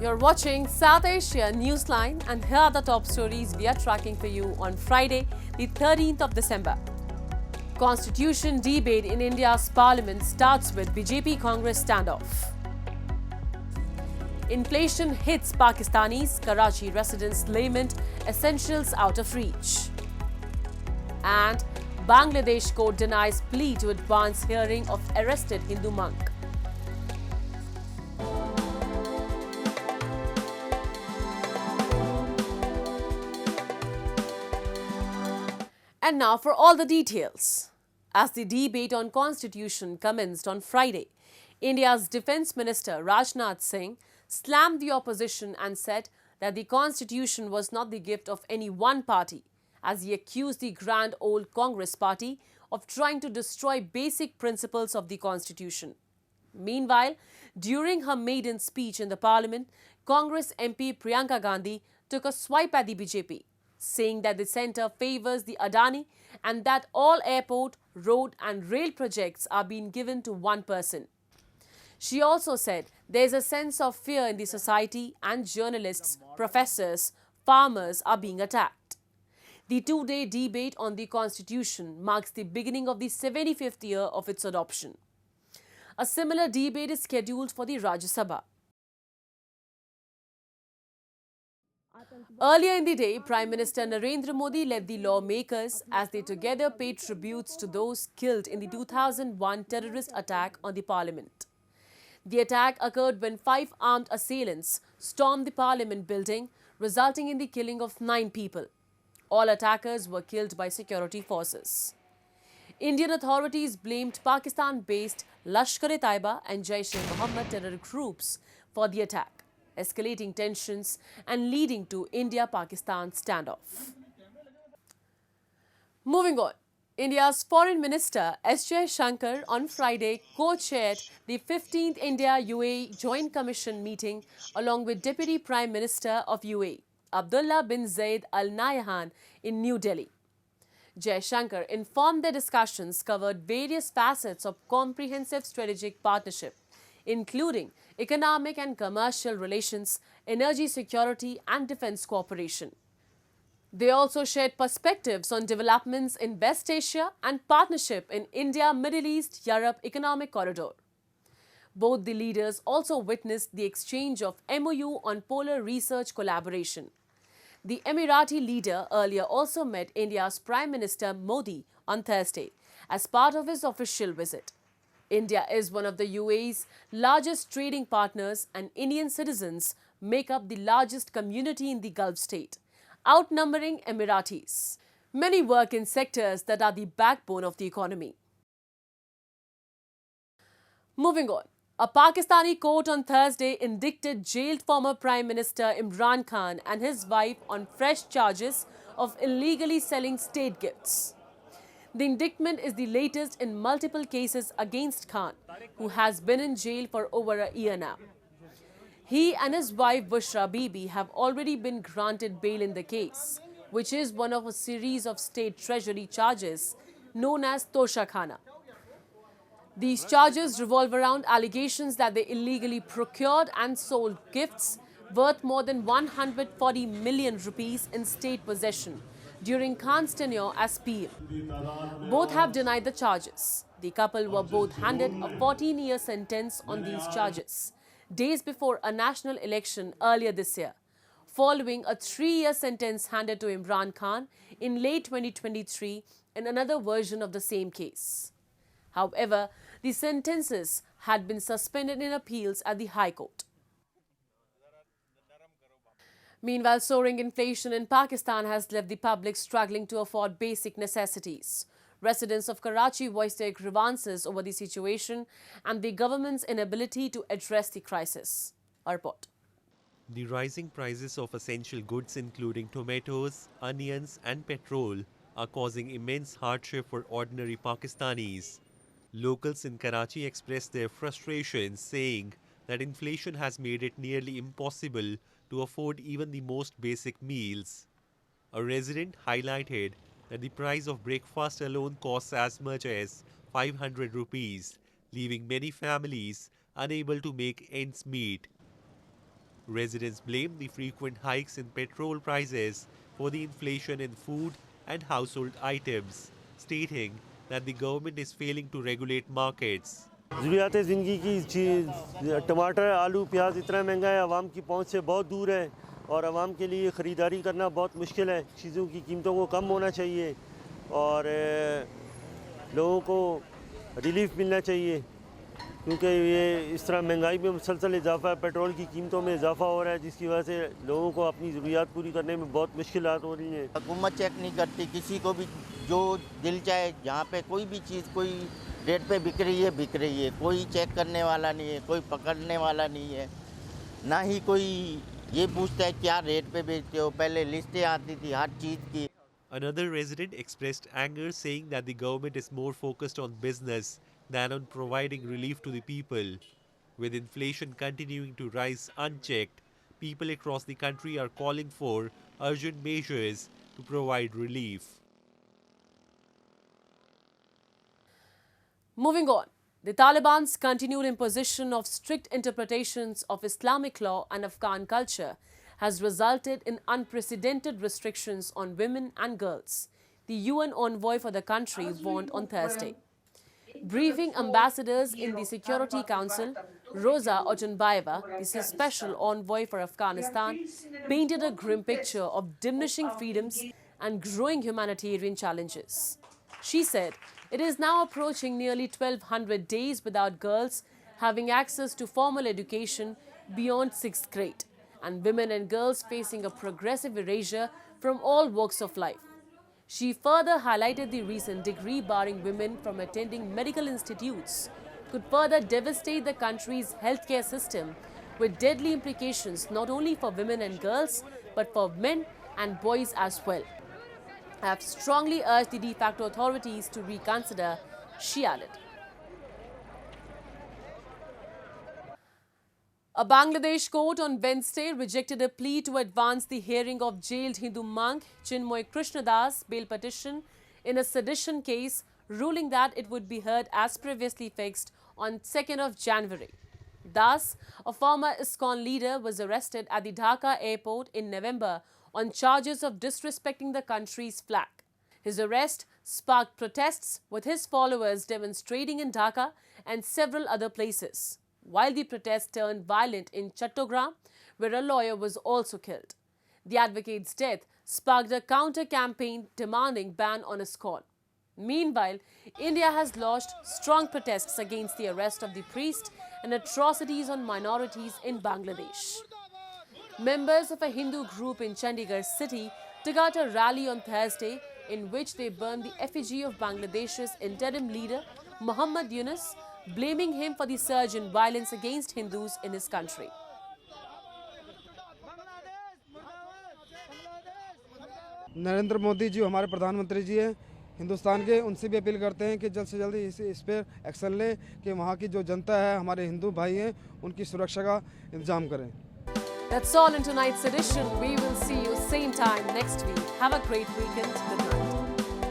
You're watching South Asia Newsline, and here are the top stories we are tracking for you on Friday, the 13th of December. Constitution debate in India's parliament starts with BJP Congress standoff. Inflation hits Pakistanis, Karachi residents lament essentials out of reach. And Bangladesh court denies plea to advance hearing of arrested Hindu monk. And now for all the details. As the debate on Constitution commenced on Friday, India's Defence Minister Rajnath Singh slammed the opposition and said that the Constitution was not the gift of any one party, as he accused the grand old Congress party of trying to destroy basic principles of the Constitution. Meanwhile, during her maiden speech in the Parliament, Congress MP Priyanka Gandhi took a swipe at the BJP, saying that the centre favours the Adani and that all airport, road and rail projects are being given to one person. She also said there is a sense of fear in the society and journalists, professors, farmers are being attacked. The two-day debate on the Constitution marks the beginning of the 75th year of its adoption. A similar debate is scheduled for the Rajya Sabha. Earlier in the day, Prime Minister Narendra Modi led the lawmakers as they together paid tributes to those killed in the 2001 terrorist attack on the parliament. The attack occurred when 5 armed assailants stormed the parliament building, resulting in the killing of 9 people. All attackers were killed by security forces. Indian authorities blamed Pakistan-based Lashkar-e-Taiba and Jaish-e-Mohammed terror groups for the attack, escalating tensions and leading to India-Pakistan standoff. Moving on, India's Foreign Minister S. Jaishankar on Friday co-chaired the 15th India-UAE Joint Commission meeting along with Deputy Prime Minister of UAE, Abdullah bin Zayed Al Nahyan in New Delhi. Jaishankar informed their discussions covered various facets of comprehensive strategic partnership, including economic and commercial relations, energy security and defense cooperation. They also shared perspectives on developments in West Asia and partnership in India-Middle East-Europe Economic Corridor. Both the leaders also witnessed the exchange of MOU on polar research collaboration. The Emirati leader earlier also met India's Prime Minister Modi on Thursday as part of his official visit. India is one of the UAE's largest trading partners, and Indian citizens make up the largest community in the Gulf state, outnumbering Emiratis. Many work in sectors that are the backbone of the economy. Moving on, a Pakistani court on Thursday indicted jailed former Prime Minister Imran Khan and his wife on fresh charges of illegally selling state gifts. The indictment is the latest in multiple cases against Khan, who has been in jail for over a year now. He and his wife Bushra Bibi have already been granted bail in the case, which is one of a series of state treasury charges known as Toshakhana. These charges revolve around allegations that they illegally procured and sold gifts worth more than 140 million rupees in state possession during Khan's tenure as PM. Both have denied the charges. The couple were both handed a 14-year sentence on these charges, days before a national election earlier this year, following a 3-year sentence handed to Imran Khan in late 2023 in another version of the same case. However, the sentences had been suspended in appeals at the High Court. Meanwhile, soaring inflation in Pakistan has left the public struggling to afford basic necessities. Residents of Karachi voiced their grievances over the situation and the government's inability to address the crisis. A report. The rising prices of essential goods including tomatoes, onions and petrol are causing immense hardship for ordinary Pakistanis. Locals in Karachi expressed their frustration, saying that inflation has made it nearly impossible to afford even the most basic meals. A resident highlighted that the price of breakfast alone costs as much as 500 rupees, leaving many families unable to make ends meet. Residents blame the frequent hikes in petrol prices for the inflation in food and household items, stating that the government is failing to regulate markets. ज़रूरियात ज़िंदगी की चीज़ टमाटर आलू प्याज इतना महंगा है, आवाम की पहुंच से बहुत दूर है और आवाम के लिए ख़रीदारी करना बहुत मुश्किल है। चीज़ों की कीमतों को कम होना चाहिए और लोगों को रिलीफ मिलना चाहिए, क्योंकि ये इस तरह महंगाई में मुसलसल इजाफा है, पेट्रोल की कीमतों में इजाफा हो रहा है, जिसकी वजह से लोगों को अपनी ज़रूरियात पूरी करने में बहुत मुश्किलात हो रही हैं। हुकूमत चेक नहीं करती, किसी को भी जो दिल चाहे जहाँ पे कोई भी चीज़ कोई रेट पे बिक रही है, कोई चेक करने वाला नहीं है, कोई पकड़ने वाला नहीं है, ना ही कोई ये पूछता है क्या रेट पे बेचते हो। पहले लिस्टें आती थी हर चीज़ की। Another resident expressed anger, saying that the government is more focused on business than on providing relief to the people. With inflation continuing to rise unchecked, people across the country are calling for urgent measures to provide relief. Moving on, the Taliban's continued imposition of strict interpretations of Islamic law and Afghan culture has resulted in unprecedented restrictions on women and girls, the UN envoy for the country warned on Thursday. Briefing ambassadors in the Security Council, Rosa Otunbayeva, the special envoy for Afghanistan, painted a grim picture of diminishing freedoms and growing humanitarian challenges. She said it is now approaching nearly 1,200 days without girls having access to formal education beyond 6th grade, and women and girls facing a progressive erasure from all walks of life. She further highlighted the recent decree barring women from attending medical institutes could further devastate the country's healthcare system, with deadly implications not only for women and girls but for men and boys as well. I have strongly urged the de facto authorities to reconsider, she added. A Bangladesh court on Wednesday rejected a plea to advance the hearing of jailed Hindu monk Chinmoy Krishnadas' bail petition in a sedition case, ruling that it would be heard as previously fixed on 2nd of January. Das, a former ISKCON leader, was arrested at the Dhaka airport in November on charges of disrespecting the country's flag. His arrest sparked protests, with his followers demonstrating in Dhaka and several other places, while the protests turned violent in Chattogram, where a lawyer was also killed. The advocate's death sparked a counter-campaign demanding ban on ISKCON. Meanwhile, India has launched strong protests against the arrest of the priest and atrocities on minorities in Bangladesh. Members of a Hindu group in Chandigarh city took out a rally on Thursday in which they burned the effigy of Bangladesh's interim leader, Muhammad Yunus, blaming him for the surge in violence against Hindus in his country. Narendra Modi ji हमारे प्रधानमंत्री जी हैं हिंदुस्तान के, उनसे भी appeal करते हैं कि जल्द से जल्द इस पर एक्शन लें कि वहाँ की जो जनता है, हमारे हिंदू भाई हैं, उनकी सुरक्षा का इंतजाम करें. That's all in tonight's edition. We will see you same time next week. Have a great weekend. Good night.